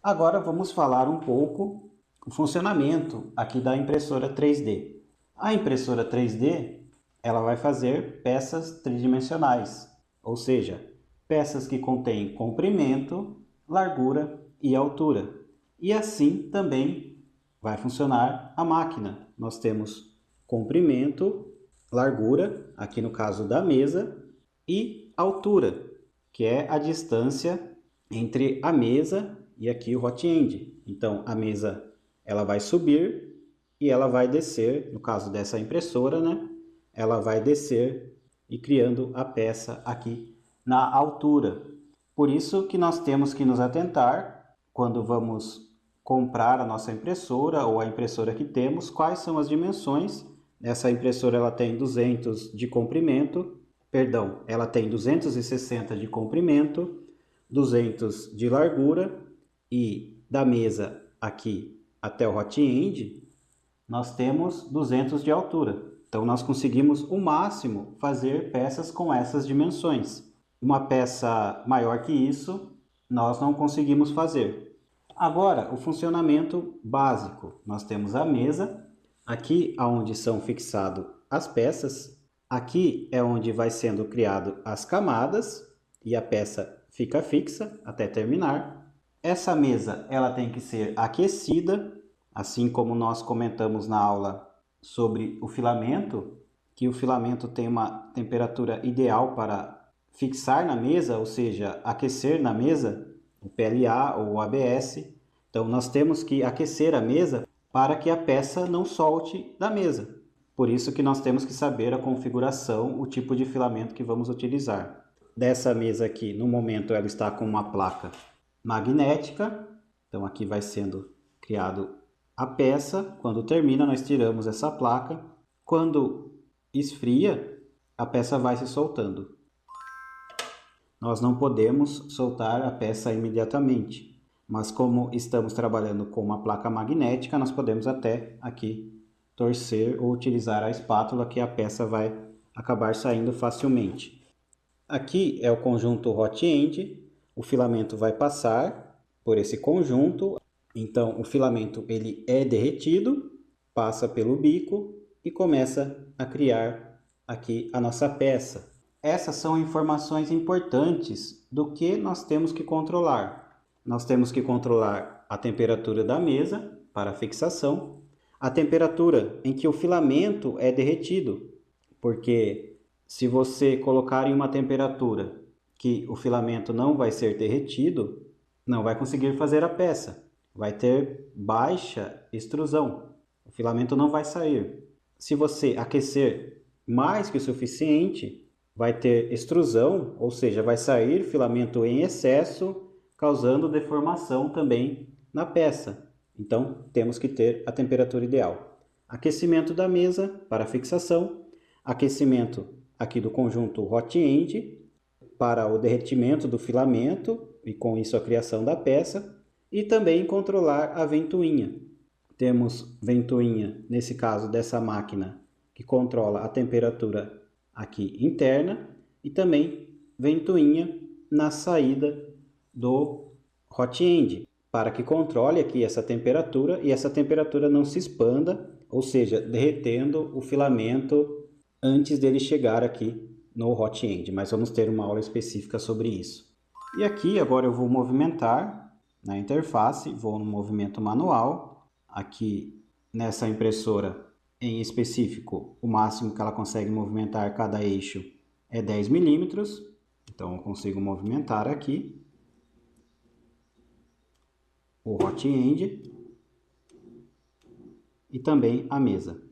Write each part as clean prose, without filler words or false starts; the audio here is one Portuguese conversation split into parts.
Agora vamos falar um pouco o funcionamento aqui da impressora 3D. A impressora 3D, ela vai fazer peças tridimensionais, ou seja, peças que contêm comprimento, largura e altura. E assim também vai funcionar a máquina. Nós temos comprimento, largura, aqui no caso da mesa, e altura, que é a distância entre a mesa e aqui o hot end. Então a mesa ela vai subir e ela vai descer, no caso dessa impressora, né? Ela vai descer e criando a peça aqui na altura. Por isso que nós temos que nos atentar quando vamos comprar a nossa impressora ou a impressora que temos, quais são as dimensões. Essa impressora ela tem 200 de comprimento, perdão, ela tem 260 de comprimento, 200 de largura e da mesa aqui até o hot end nós temos 200 de altura. Então nós conseguimos o máximo fazer peças com essas dimensões. Uma peça maior que isso nós não conseguimos fazer. Agora o funcionamento básico. Nós temos a mesa, aqui onde são fixadas as peças, aqui é onde vai sendo criado as camadas e a peça fica fixa até terminar. Essa mesa ela tem que ser aquecida, assim como nós comentamos na aula sobre o filamento, que o filamento tem uma temperatura ideal para fixar na mesa, ou seja, aquecer na mesa, o PLA ou o ABS. Então nós temos que aquecer a mesa para que a peça não solte da mesa. Por isso que nós temos que saber a configuração, o tipo de filamento que vamos utilizar. Dessa mesa aqui, no momento, ela está com uma placa magnética. Então aqui vai sendo criado a peça. Quando termina, nós tiramos essa placa. Quando esfria, a peça vai se soltando. Nós não podemos soltar a peça imediatamente, mas como estamos trabalhando com uma placa magnética, nós podemos até aqui torcer ou utilizar a espátula que a peça vai acabar saindo facilmente. Aqui é o conjunto hot end, o filamento vai passar por esse conjunto, então o filamento ele é derretido, passa pelo bico e começa a criar aqui a nossa peça. Essas são informações importantes do que nós temos que controlar. Nós temos que controlar a temperatura da mesa para a fixação, a temperatura em que o filamento é derretido, porque se você colocar em uma temperatura que o filamento não vai ser derretido, não vai conseguir fazer a peça. Vai ter baixa extrusão. O filamento não vai sair. Se você aquecer mais que o suficiente, vai ter extrusão, ou seja, vai sair filamento em excesso, causando deformação também na peça. Então, temos que ter a temperatura ideal. Aquecimento da mesa para fixação, aquecimento aqui do conjunto hot end para o derretimento do filamento e com isso a criação da peça, e também controlar a ventoinha. Temos ventoinha, nesse caso dessa máquina, que controla a temperatura aqui interna, e também ventoinha na saída do hot end, para que controle aqui essa temperatura e essa temperatura não se expanda, ou seja, derretendo o filamento antes dele chegar aqui no hot end, mas vamos ter uma aula específica sobre isso. E aqui agora eu vou movimentar na interface, vou no movimento manual, aqui nessa impressora em específico, o máximo que ela consegue movimentar cada eixo é 10 milímetros, então eu consigo movimentar aqui o hot end e também a mesa.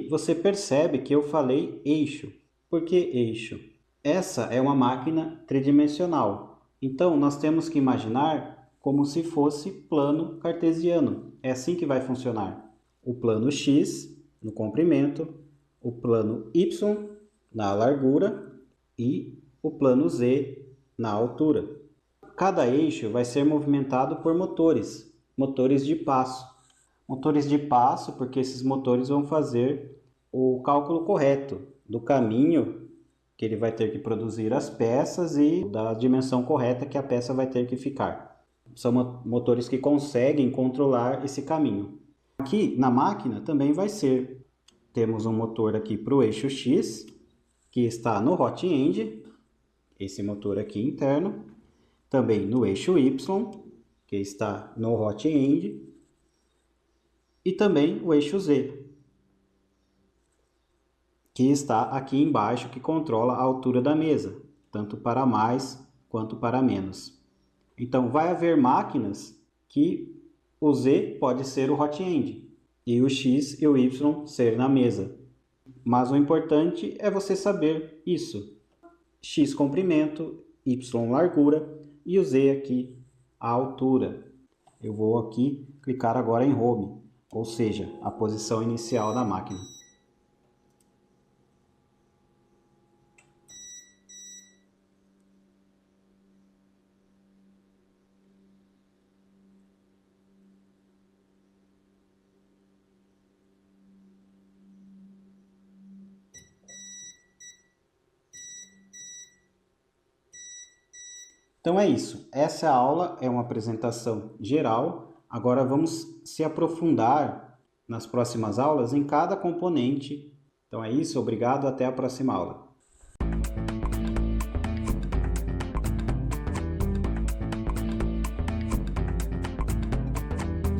Você percebe que eu falei eixo. Por que eixo? Essa é uma máquina tridimensional. Então, nós temos que imaginar como se fosse plano cartesiano. É assim que vai funcionar. O plano X no comprimento, o plano Y na largura e o plano Z na altura. Cada eixo vai ser movimentado por motores, motores de passo. Motores de passo, porque esses motores vão fazer o cálculo correto do caminho que ele vai ter que produzir as peças e da dimensão correta que a peça vai ter que ficar. São motores que conseguem controlar esse caminho. Aqui na máquina também vai ser. Temos um motor aqui para o eixo X, que está no hot end, esse motor aqui interno. Também no eixo Y, que está no hot end. E também o eixo Z, que está aqui embaixo, que controla a altura da mesa, tanto para mais quanto para menos. Então, vai haver máquinas que o Z pode ser o hot end e o X e o Y ser na mesa. Mas o importante é você saber isso. X comprimento, Y largura e o Z aqui a altura. Eu vou aqui clicar agora em Home, ou seja, a posição inicial da máquina. Então é isso. Essa aula é uma apresentação geral. Agora vamos se aprofundar nas próximas aulas em cada componente. Então é isso. Obrigado. Até a próxima aula.